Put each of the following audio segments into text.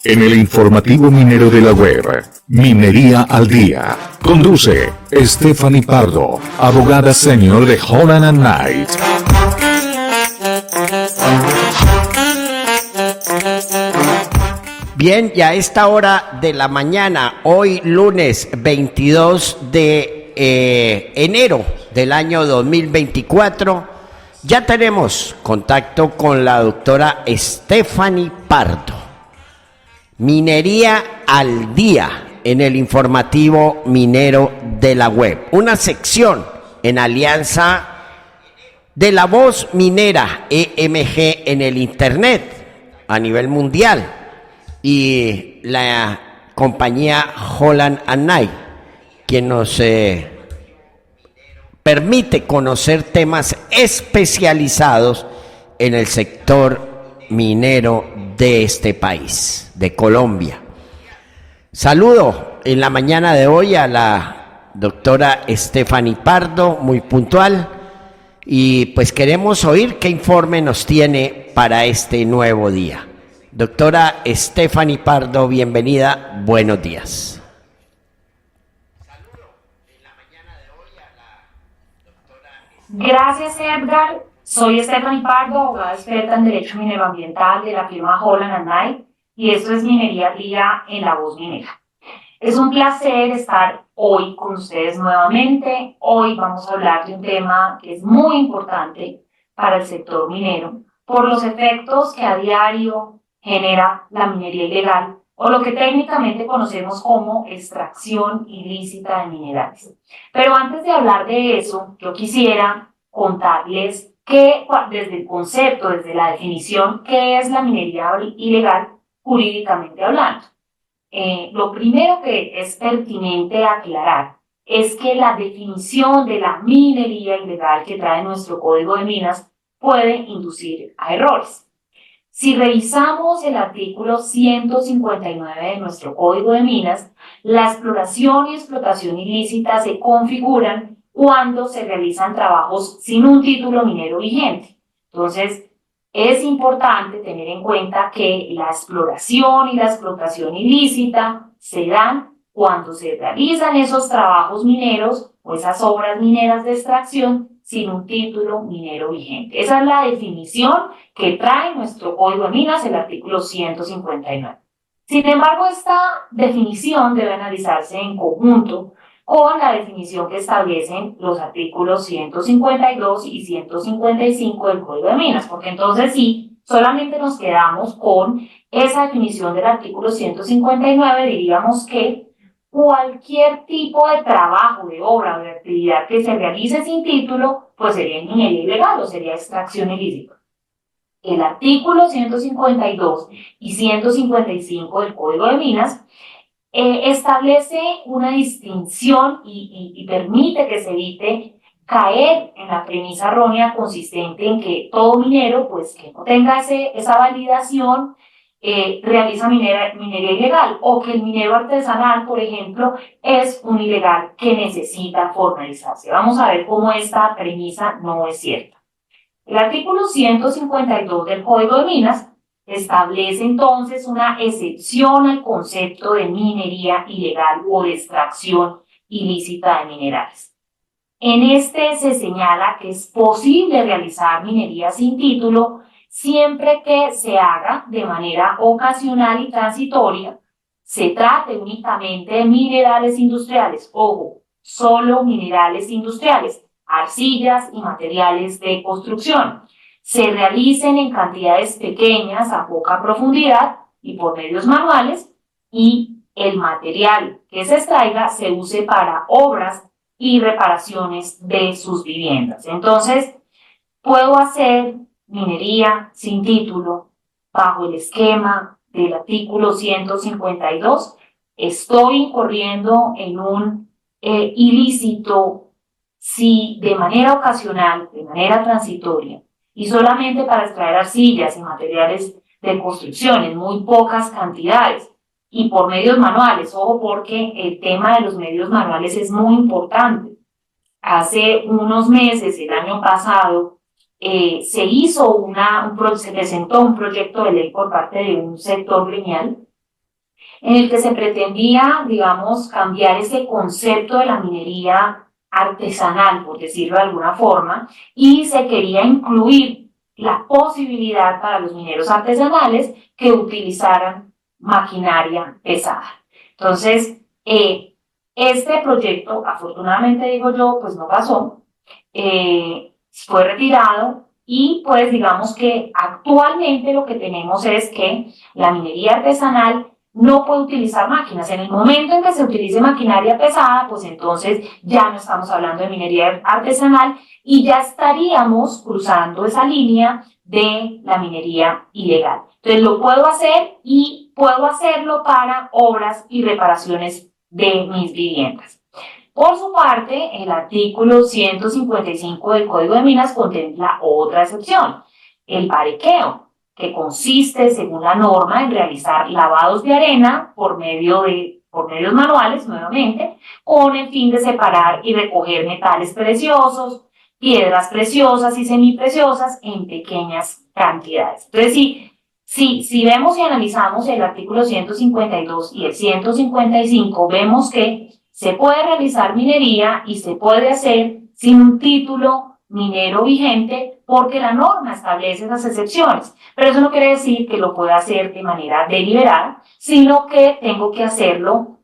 En el informativo minero de la web, Minería al Día, conduce Stephanie Pardo, abogada senior de Holland & Knight. Bien, ya a esta hora de la mañana, hoy lunes 22 de enero del año 2024, ya tenemos contacto con la doctora Stephanie Pardo. Minería al Día en el informativo minero de la web, una sección en alianza de La Voz Minera EMG en el internet a nivel mundial y la compañía Holland & Knight, quien nos permite conocer temas especializados en el sector minero de este país, de Colombia. Saludo en la mañana de hoy a la doctora Stephanie Pardo, muy puntual, y pues queremos oír qué informe nos tiene para este nuevo día. Doctora Stephanie Pardo, bienvenida, buenos días. Gracias, Edgar. Soy Stephanie Pardo, abogada experta en Derecho Minero Ambiental de la firma Holland & Knight, y esto es Minería al Día en La Voz Minera. Es un placer estar hoy con ustedes nuevamente. Hoy vamos a hablar de un tema que es muy importante para el sector minero, por los efectos que a diario genera la minería ilegal, o lo que técnicamente conocemos como extracción ilícita de minerales. Pero antes de hablar de eso, yo quisiera contarles que desde el concepto, desde la definición, ¿qué es la minería ilegal jurídicamente hablando? Lo primero que es pertinente aclarar es que la definición de la minería ilegal que trae nuestro Código de Minas puede inducir a errores. Si revisamos el artículo 159 de nuestro Código de Minas, la exploración y explotación ilícita se configuran cuando se realizan trabajos sin un título minero vigente. Entonces, es importante tener en cuenta que la exploración y la explotación ilícita se dan cuando se realizan esos trabajos mineros o esas obras mineras de extracción sin un título minero vigente. Esa es la definición que trae nuestro Código de Minas, el artículo 159. Sin embargo, esta definición debe analizarse en conjunto con la definición que establecen los artículos 152 y 155 del Código de Minas, porque entonces sí, solamente nos quedamos con esa definición del artículo 159, diríamos que cualquier tipo de trabajo, de obra o de actividad que se realice sin título, pues sería minería ilegal o sería extracción ilícita. El artículo 152 y 155 del Código de Minas establece una distinción y permite que se evite caer en la premisa errónea consistente en que todo minero, pues que no tenga esa validación, realiza minería ilegal, o que el minero artesanal, por ejemplo, es un ilegal que necesita formalizarse. Vamos a ver cómo esta premisa no es cierta. El artículo 152 del Código de Minas establece entonces una excepción al concepto de minería ilegal o de extracción ilícita de minerales. En este se señala que es posible realizar minería sin título siempre que se haga de manera ocasional y transitoria, se trate únicamente de minerales industriales, ojo, solo minerales industriales, arcillas y materiales de construcción, se realicen en cantidades pequeñas a poca profundidad y por medios manuales, y el material que se extraiga se use para obras y reparaciones de sus viviendas. Entonces, puedo hacer minería sin título bajo el esquema del artículo 152, estoy incurriendo en un ilícito si de manera ocasional, de manera transitoria, y solamente para extraer arcillas y materiales de construcción en muy pocas cantidades, y por medios manuales. Ojo, porque el tema de los medios manuales es muy importante. Hace unos meses, el año pasado, se presentó un proyecto de ley por parte de un sector gremial en el que se pretendía, digamos, cambiar ese concepto de la minería artesanal, por decirlo de alguna forma, y se quería incluir la posibilidad para los mineros artesanales que utilizaran maquinaria pesada. Entonces, este proyecto, afortunadamente digo yo, pues no pasó, fue retirado y pues digamos que actualmente lo que tenemos es que la minería artesanal no puede utilizar máquinas. En el momento en que se utilice maquinaria pesada, pues entonces ya no estamos hablando de minería artesanal y ya estaríamos cruzando esa línea de la minería ilegal. Entonces lo puedo hacer y puedo hacerlo para obras y reparaciones de mis viviendas. Por su parte, el artículo 155 del Código de Minas contempla otra excepción, el parequeo, que consiste, según la norma, en realizar lavados de arena por medios manuales, nuevamente, con el fin de separar y recoger metales preciosos, piedras preciosas y semipreciosas en pequeñas cantidades. Entonces, si vemos y analizamos el artículo 152 y el 155, vemos que se puede realizar minería y se puede hacer sin un título minero vigente porque la norma establece esas excepciones. Pero eso no quiere decir que lo pueda hacer de manera deliberada, sino que tengo que hacerlo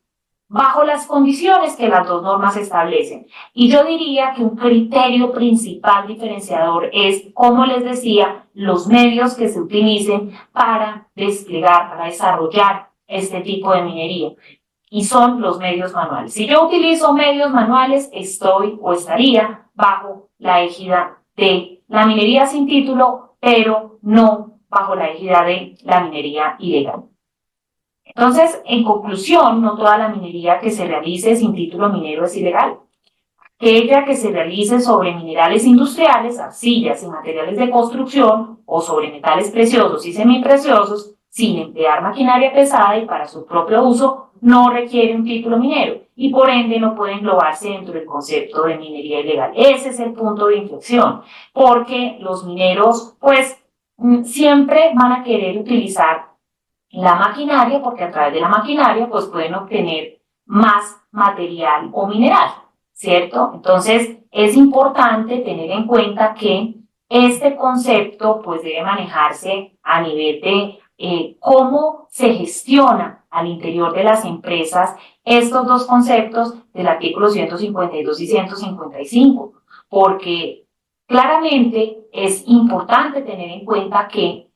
bajo las condiciones que las dos normas establecen. Y yo diría que un criterio principal diferenciador es, como les decía, los medios que se utilicen para desplegar, para desarrollar este tipo de minería. Y son los medios manuales. Si yo utilizo medios manuales, estoy o estaría bajo la égida de la minería sin título, pero no bajo la égida de la minería ilegal. Entonces, en conclusión, no toda la minería que se realice sin título minero es ilegal. Aquella que se realice sobre minerales industriales, arcillas y materiales de construcción o sobre metales preciosos y semipreciosos, sin emplear maquinaria pesada y para su propio uso, no requiere un título minero y por ende no puede englobarse dentro del concepto de minería ilegal. Ese es el punto de inflexión, porque los mineros pues siempre van a querer utilizar la maquinaria porque a través de la maquinaria pues pueden obtener más material o mineral, ¿cierto? Entonces es importante tener en cuenta que este concepto pues debe manejarse a nivel de cómo se gestiona al interior de las empresas estos dos conceptos del artículo 152 y 155, porque claramente es importante tener en cuenta que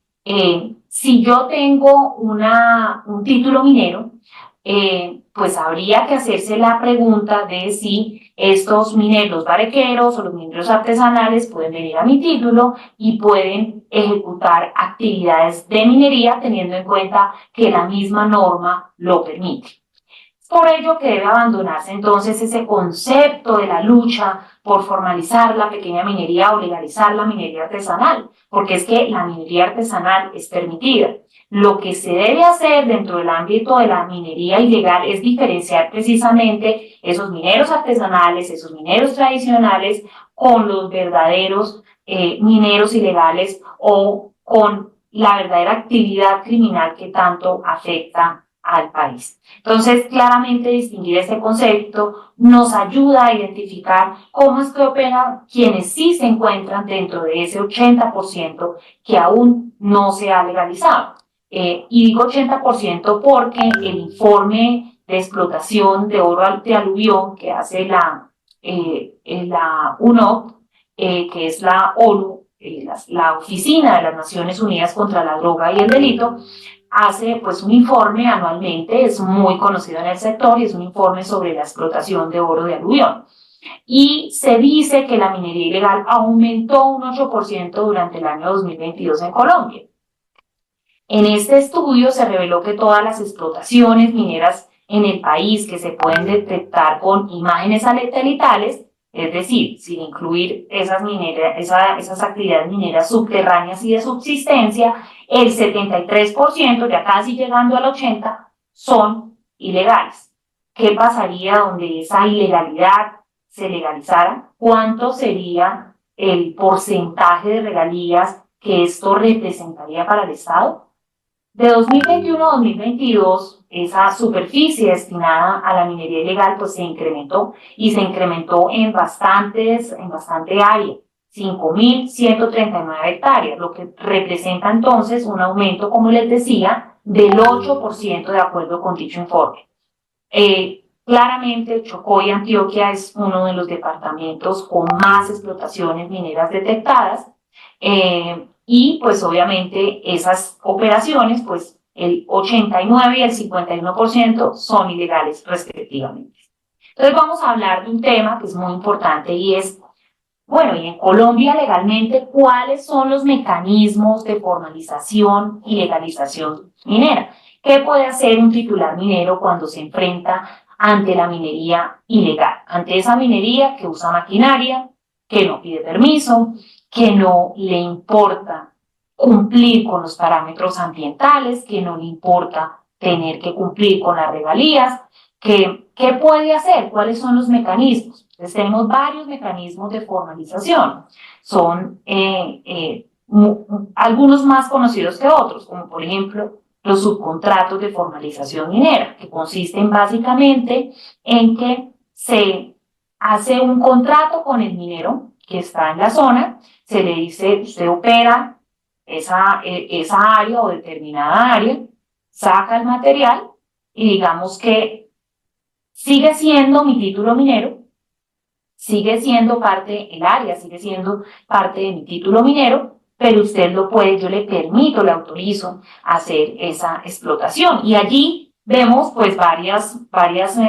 si yo tengo un título minero, pues habría que hacerse la pregunta de si estos mineros barrequeros o los mineros artesanales pueden venir a mi título y pueden ejecutar actividades de minería teniendo en cuenta que la misma norma lo permite. Por ello que debe abandonarse entonces ese concepto de la lucha por formalizar la pequeña minería o legalizar la minería artesanal, porque es que la minería artesanal es permitida. Lo que se debe hacer dentro del ámbito de la minería ilegal es diferenciar precisamente esos mineros artesanales, esos mineros tradicionales, con los verdaderos mineros ilegales o con la verdadera actividad criminal que tanto afecta al país. Entonces, claramente distinguir este concepto nos ayuda a identificar cómo es que operan quienes sí se encuentran dentro de ese 80% que aún no se ha legalizado. Y digo 80% porque el informe de explotación de oro de aluvión que hace la UNOPS, que es la ONU, la Oficina de las Naciones Unidas contra la Droga y el Delito, hace pues un informe anualmente, es muy conocido en el sector y es un informe sobre la explotación de oro de aluvión. Y se dice que la minería ilegal aumentó un 8% durante el año 2022 en Colombia. En este estudio se reveló que todas las explotaciones mineras en el país que se pueden detectar con imágenes satelitales, es decir, sin incluir esas actividades mineras subterráneas y de subsistencia, el 73%, ya casi llegando al 80%, son ilegales. ¿Qué pasaría donde esa ilegalidad se legalizara? ¿Cuánto sería el porcentaje de regalías que esto representaría para el Estado? De 2021 a 2022, esa superficie destinada a la minería ilegal pues se incrementó y se incrementó en bastante área, 5.139 hectáreas, lo que representa entonces un aumento, como les decía, del 8% de acuerdo con dicho informe. Claramente, Chocó y Antioquia es uno de los departamentos con más explotaciones mineras detectadas, y pues obviamente esas operaciones, pues el 89 y el 51% son ilegales respectivamente. Entonces vamos a hablar de un tema que es muy importante y es, bueno, y en Colombia legalmente, ¿cuáles son los mecanismos de formalización y legalización minera? ¿Qué puede hacer un titular minero cuando se enfrenta ante la minería ilegal? Ante esa minería que usa maquinaria, que no pide permiso, que no le importa cumplir con los parámetros ambientales, que no le importa tener que cumplir con las regalías. ¿Qué puede hacer? ¿Cuáles son los mecanismos? Entonces tenemos varios mecanismos de formalización. Son algunos más conocidos que otros, como por ejemplo los subcontratos de formalización minera, que consisten básicamente en que se hace un contrato con el minero que está en la zona, se le dice, usted opera esa área o determinada área, saca el material y digamos que sigue siendo mi título minero, sigue siendo parte, el área sigue siendo parte de mi título minero, pero usted lo puede, yo le permito, le autorizo hacer esa explotación. Y allí vemos pues varios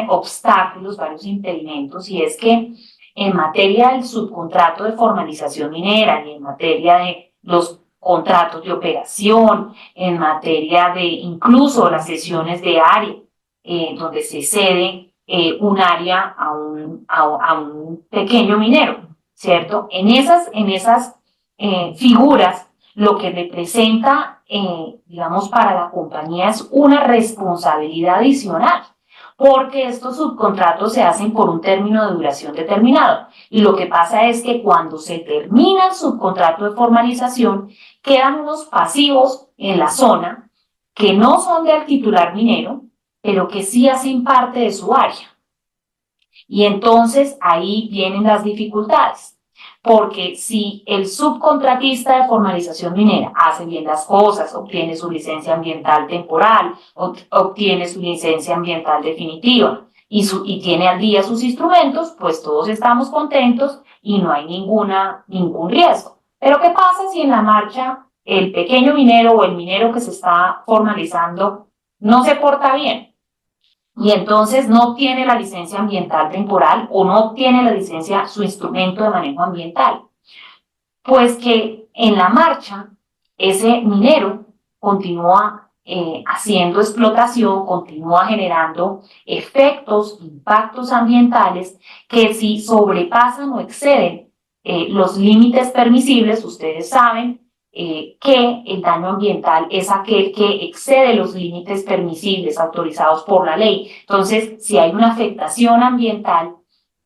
obstáculos, varios impedimentos, y es que en materia del subcontrato de formalización minera y en materia de los contratos de operación, en materia de incluso las sesiones de área, donde se cede un área a un pequeño minero, ¿cierto? En esas figuras, lo que representa, digamos, para la compañía es una responsabilidad adicional, porque estos subcontratos se hacen por un término de duración determinado. Y lo que pasa es que cuando se termina el subcontrato de formalización, quedan unos pasivos en la zona que no son del titular minero, pero que sí hacen parte de su área. Y entonces ahí vienen las dificultades, porque si el subcontratista de formalización minera hace bien las cosas, obtiene su licencia ambiental temporal, obtiene su licencia ambiental definitiva y tiene al día sus instrumentos, pues todos estamos contentos y no hay ningún riesgo. Pero ¿qué pasa si en la marcha el pequeño minero o el minero que se está formalizando no se porta bien? Y entonces no obtiene la licencia ambiental temporal o no obtiene la licencia, su instrumento de manejo ambiental. Pues que en la marcha ese minero continúa haciendo explotación, continúa generando efectos, impactos ambientales que si sobrepasan o exceden los límites permisibles, ustedes saben que el daño ambiental es aquel que excede los límites permisibles autorizados por la ley. Entonces, si hay una afectación ambiental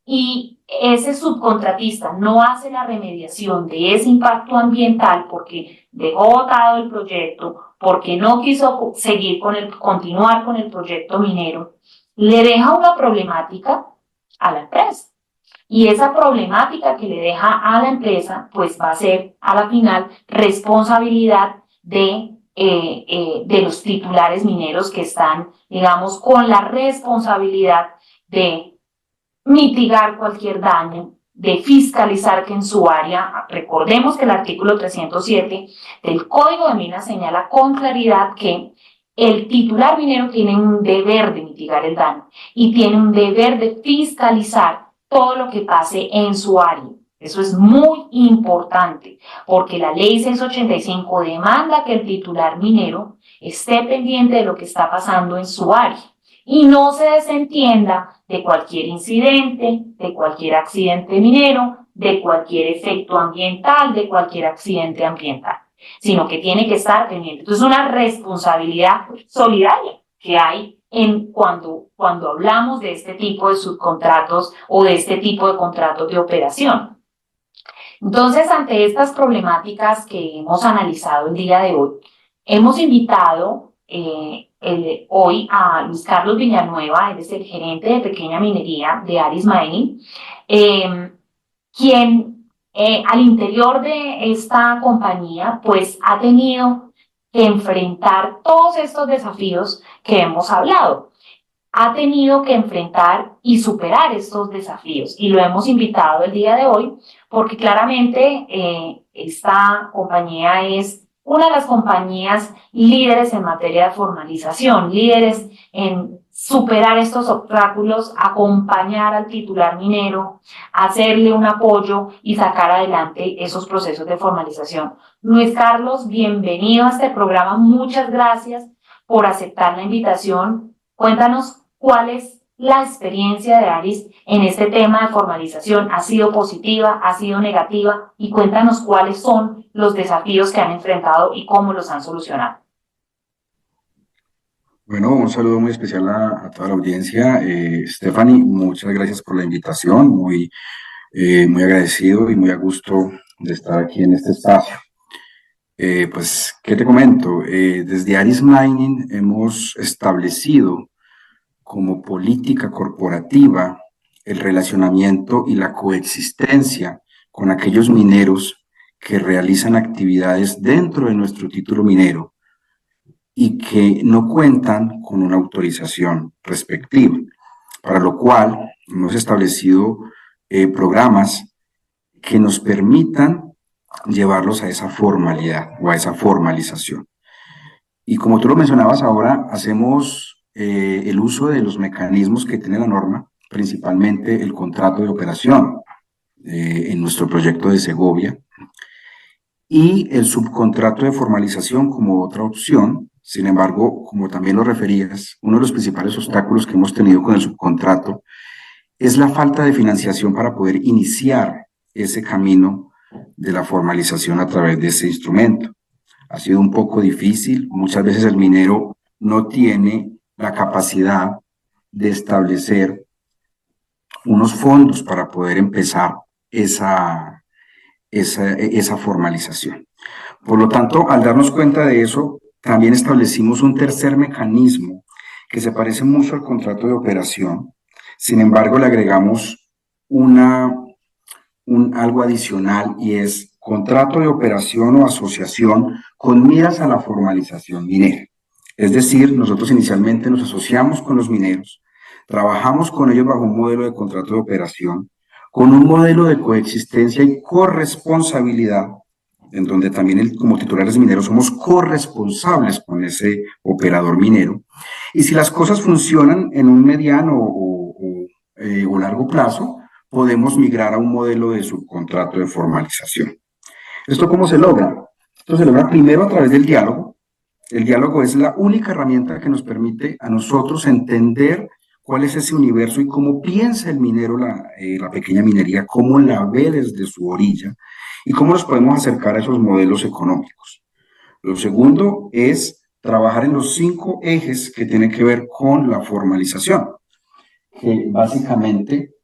y ese subcontratista no hace la remediación de ese impacto ambiental porque dejó botado el proyecto, porque no quiso continuar con el proyecto minero, le deja una problemática a la empresa. Y esa problemática que le deja a la empresa, pues va a ser a la final responsabilidad de los titulares mineros que están, digamos, con la responsabilidad de mitigar cualquier daño, de fiscalizar que en su área, recordemos que el artículo 307 del Código de Minas señala con claridad que el titular minero tiene un deber de mitigar el daño y tiene un deber de fiscalizar todo lo que pase en su área. Eso es muy importante, porque la ley 685 demanda que el titular minero esté pendiente de lo que está pasando en su área y no se desentienda de cualquier incidente, de cualquier accidente minero, de cualquier efecto ambiental, de cualquier accidente ambiental, sino que tiene que estar pendiente. Entonces, es una responsabilidad solidaria que hay cuando hablamos de este tipo de subcontratos o de este tipo de contratos de operación. Entonces, ante estas problemáticas que hemos analizado el día de hoy, hemos invitado hoy a Luis Carlos Villanueva, él es el gerente de pequeña minería de Aris Mining, quien al interior de esta compañía pues ha tenido que enfrentar todos estos desafíos que hemos hablado. Ha tenido que enfrentar y superar estos desafíos y lo hemos invitado el día de hoy porque claramente esta compañía es una de las compañías líderes en materia de formalización, líderes en superar estos obstáculos, acompañar al titular minero, hacerle un apoyo y sacar adelante esos procesos de formalización. Luis Carlos, bienvenido a este programa. Muchas gracias por aceptar la invitación. Cuéntanos cuál es la experiencia de Aris en este tema de formalización. ¿Ha sido positiva? ¿Ha sido negativa? Y cuéntanos cuáles son los desafíos que han enfrentado y cómo los han solucionado. Bueno, un saludo muy especial a toda la audiencia. Stephanie, muchas gracias por la invitación. Muy agradecido y muy a gusto de estar aquí en este espacio. Pues, ¿qué te comento? Desde Aris Mining hemos establecido como política corporativa el relacionamiento y la coexistencia con aquellos mineros que realizan actividades dentro de nuestro título minero y que no cuentan con una autorización respectiva, para lo cual hemos establecido programas que nos permitan llevarlos a esa formalidad o a esa formalización. Y como tú lo mencionabas ahora, hacemos el uso de los mecanismos que tiene la norma, principalmente el contrato de operación en nuestro proyecto de Segovia, y el subcontrato de formalización como otra opción. Sin embargo, como también lo referías, uno de los principales obstáculos que hemos tenido con el subcontrato es la falta de financiación para poder iniciar ese camino de la formalización a través de ese instrumento. Ha sido un poco difícil, muchas veces el minero no tiene la capacidad de establecer unos fondos para poder empezar esa formalización. Por lo tanto, al darnos cuenta de eso, también establecimos un tercer mecanismo que se parece mucho al contrato de operación. Sin embargo, le agregamos algo adicional y es contrato de operación o asociación con miras a la formalización minera. Es decir, nosotros inicialmente nos asociamos con los mineros, trabajamos con ellos bajo un modelo de contrato de operación, con un modelo de coexistencia y corresponsabilidad, en donde también como titulares mineros somos corresponsables con ese operador minero. Y si las cosas funcionan en un mediano o largo plazo, podemos migrar a un modelo de subcontrato de formalización. ¿Esto cómo se logra? Esto se logra primero a través del diálogo. El diálogo es la única herramienta que nos permite a nosotros entender cuál es ese universo y cómo piensa el minero la pequeña minería, cómo la ve desde su orilla y cómo nos podemos acercar a esos modelos económicos. Lo segundo es trabajar en los 5 ejes que tienen que ver con la formalización, que básicamente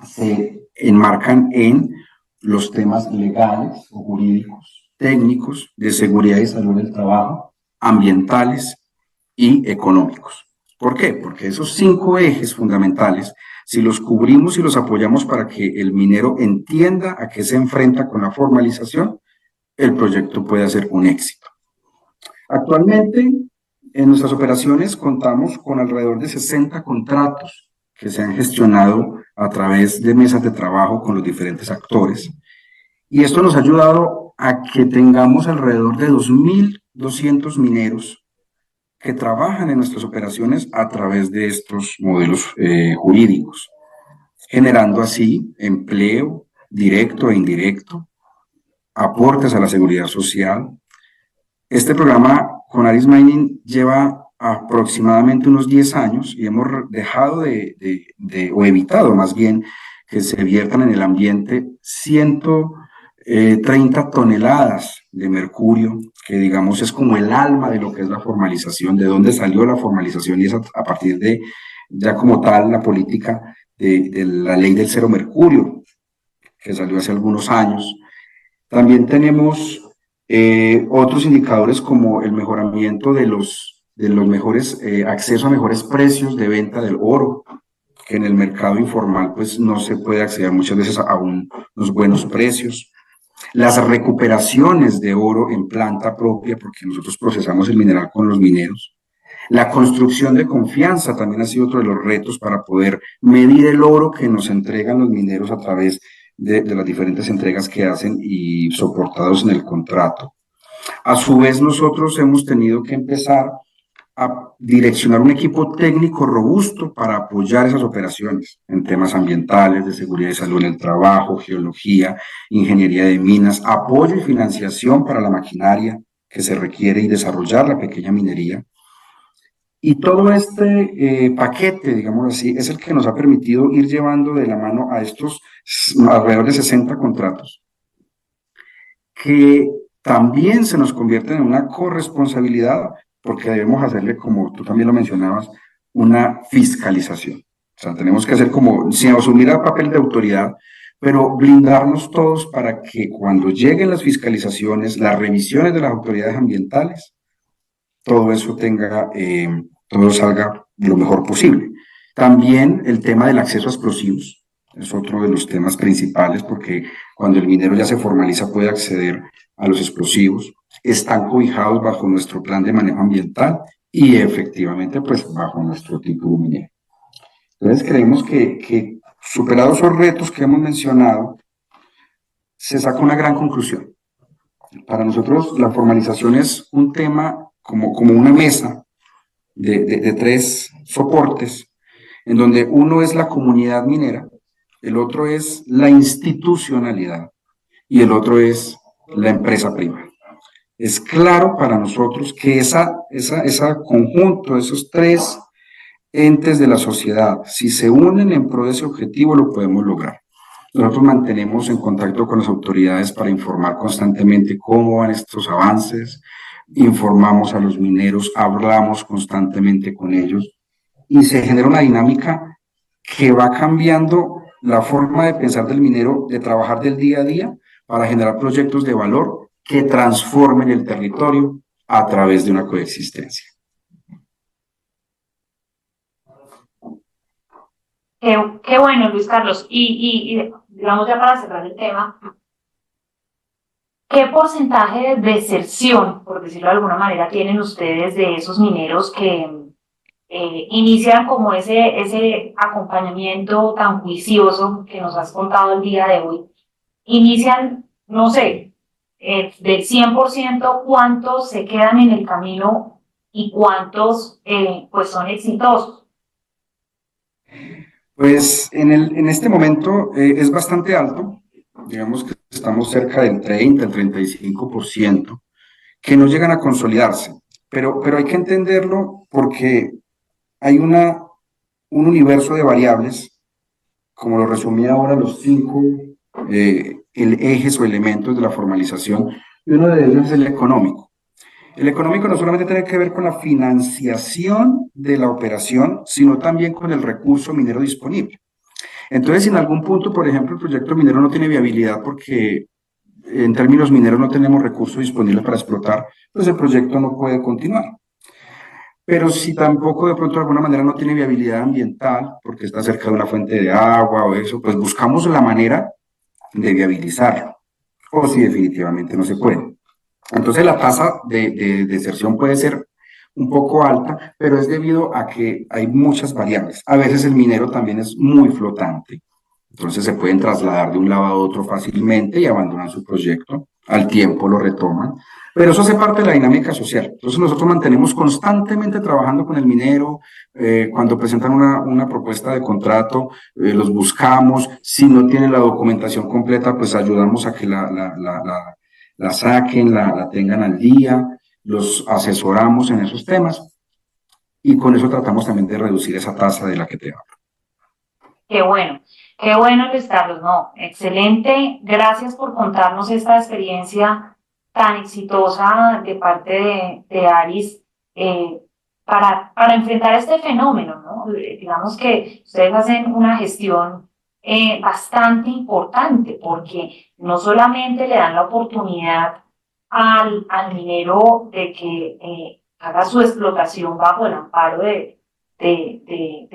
se enmarcan en los temas legales o jurídicos, técnicos, de seguridad y salud del trabajo, ambientales y económicos. ¿Por qué? Porque esos 5 ejes fundamentales, si los cubrimos y los apoyamos para que el minero entienda a qué se enfrenta con la formalización, el proyecto puede ser un éxito. Actualmente, en nuestras operaciones contamos con alrededor de 60 contratos que se han gestionado a través de mesas de trabajo con los diferentes actores. Y esto nos ha ayudado a que tengamos alrededor de 2.200 mineros que trabajan en nuestras operaciones a través de estos modelos jurídicos, generando así empleo directo e indirecto, aportes a la seguridad social. Este programa con Aris Mining lleva aproximadamente unos 10 años y hemos dejado o evitado más bien que se viertan en el ambiente 130 toneladas de mercurio, que digamos es como el alma de lo que es la formalización, de dónde salió la formalización y es a partir de ya como tal la política de la ley del cero mercurio, que salió hace algunos años. También tenemos otros indicadores como el mejoramiento de los de los mejores, acceso a mejores precios de venta del oro, que en el mercado informal pues no se puede acceder muchas veces a unos buenos precios. Las recuperaciones de oro en planta propia, porque nosotros procesamos el mineral con los mineros. La construcción de confianza también ha sido otro de los retos para poder medir el oro que nos entregan los mineros a través de las diferentes entregas que hacen y soportados en el contrato. A su vez, nosotros hemos tenido que empezar a direccionar un equipo técnico robusto para apoyar esas operaciones en temas ambientales, de seguridad y salud en el trabajo, geología, ingeniería de minas, apoyo y financiación para la maquinaria que se requiere y desarrollar la pequeña minería. Y todo este paquete, digamos así, es el que nos ha permitido ir llevando de la mano a estos alrededor de 60 contratos, que también se nos convierten en una corresponsabilidad, porque debemos hacerle, como tú también lo mencionabas, una fiscalización. O sea, tenemos que hacer como, sin asumir el papel de autoridad, pero blindarnos todos para que cuando lleguen las fiscalizaciones, las revisiones de las autoridades ambientales, todo eso tenga, todo salga lo mejor posible. También el tema del acceso a explosivos es otro de los temas principales, porque cuando el minero ya se formaliza puede acceder a los explosivos, están cobijados bajo nuestro plan de manejo ambiental y efectivamente pues bajo nuestro título minero. Entonces creemos que superados esos retos que hemos mencionado, se saca una gran conclusión. Para nosotros la formalización es un tema como una mesa de tres soportes, en donde uno es la comunidad minera, el otro es la institucionalidad y el otro es la empresa privada. Es claro para nosotros que ese conjunto, esos tres entes de la sociedad, si se unen en pro de ese objetivo, lo podemos lograr. Nosotros mantenemos en contacto con las autoridades para informar constantemente cómo van estos avances, informamos a los mineros, hablamos constantemente con ellos y se genera una dinámica que va cambiando la forma de pensar del minero, de trabajar del día a día para generar proyectos de valor que transformen el territorio a través de una coexistencia. Qué bueno, Luis Carlos. Y digamos ya para cerrar el tema, ¿qué porcentaje de deserción, por decirlo de alguna manera, tienen ustedes de esos mineros que inician como ese acompañamiento tan juicioso que nos has contado el día de hoy? Inician, no sé, del 100%, ¿cuántos se quedan en el camino y cuántos pues son exitosos? Pues en este momento es bastante alto, digamos que estamos cerca del 30, el 35%, que no llegan a consolidarse, pero hay que entenderlo porque hay un universo de variables, como lo resumí ahora, los 5 ejes o elementos de la formalización, y uno de ellos es el económico. El económico no solamente tiene que ver con la financiación de la operación, sino también con el recurso minero disponible. Entonces, si en algún punto, por ejemplo, el proyecto minero no tiene viabilidad porque en términos mineros no tenemos recursos disponibles para explotar, pues el proyecto no puede continuar. Pero si tampoco de pronto de alguna manera no tiene viabilidad ambiental, porque está cerca de una fuente de agua o eso, pues buscamos la manera de viabilizarlo. O si definitivamente no se puede. Entonces la tasa de deserción puede ser un poco alta, pero es debido a que hay muchas variables. A veces el minero también es muy flotante, entonces se pueden trasladar de un lado a otro fácilmente y abandonan su proyecto, al tiempo lo retoman, pero eso hace parte de la dinámica social. Entonces nosotros mantenemos constantemente trabajando con el minero, cuando presentan una propuesta de contrato, los buscamos, si no tienen la documentación completa, pues ayudamos a que la saquen, la tengan al día, los asesoramos en esos temas y con eso tratamos también de reducir esa tasa de la que te hablo. Qué bueno, Luis Carlos, no, excelente, gracias por contarnos esta experiencia tan exitosa de parte de Aris para enfrentar este fenómeno, ¿no? Digamos que ustedes hacen una gestión bastante importante porque no solamente le dan la oportunidad al minero de que haga su explotación bajo el amparo de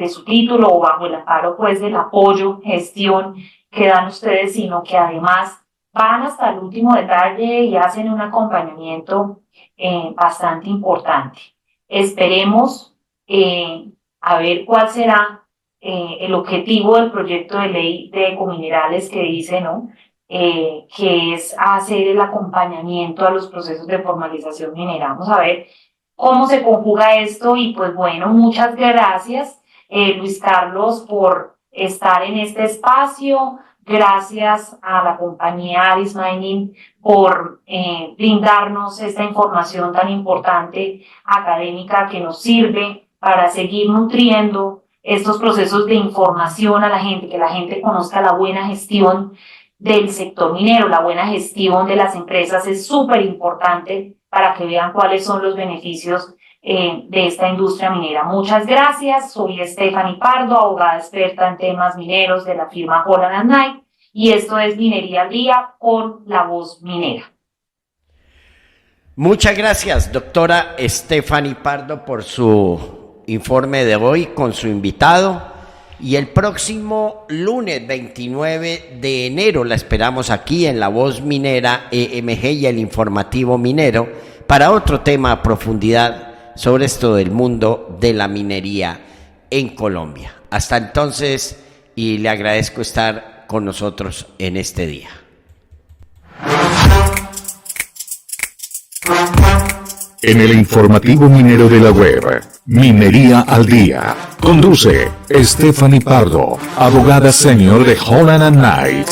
su título o bajo el amparo pues del apoyo, gestión que dan ustedes, sino que además van hasta el último detalle y hacen un acompañamiento bastante importante. Esperemos a ver cuál será el objetivo del proyecto de ley de ecominerales que dice, ¿no? Que es hacer el acompañamiento a los procesos de formalización minera. Vamos a ver cómo se conjuga esto y pues bueno, muchas gracias Luis Carlos por estar en este espacio. Gracias a la compañía Aris Mining por brindarnos esta información tan importante académica que nos sirve para seguir nutriendo estos procesos de información a la gente, que la gente conozca la buena gestión del sector minero, la buena gestión de las empresas es súper importante para que vean cuáles son los beneficios de esta industria minera. Muchas gracias, soy Stephanie Pardo, abogada experta en temas mineros de la firma Holland & Knight, y esto es Minería al Día con La Voz Minera. Muchas gracias, doctora Stephanie Pardo, por su informe de hoy con su invitado. Y el próximo lunes 29 de enero la esperamos aquí en La Voz Minera EMG y el Informativo Minero para otro tema a profundidad sobre esto del mundo de la minería en Colombia. Hasta entonces, y le agradezco estar con nosotros en este día. En el Informativo Minero de la Web, Minería al Día, conduce Stephanie Pardo, abogada senior de Holland & Knight.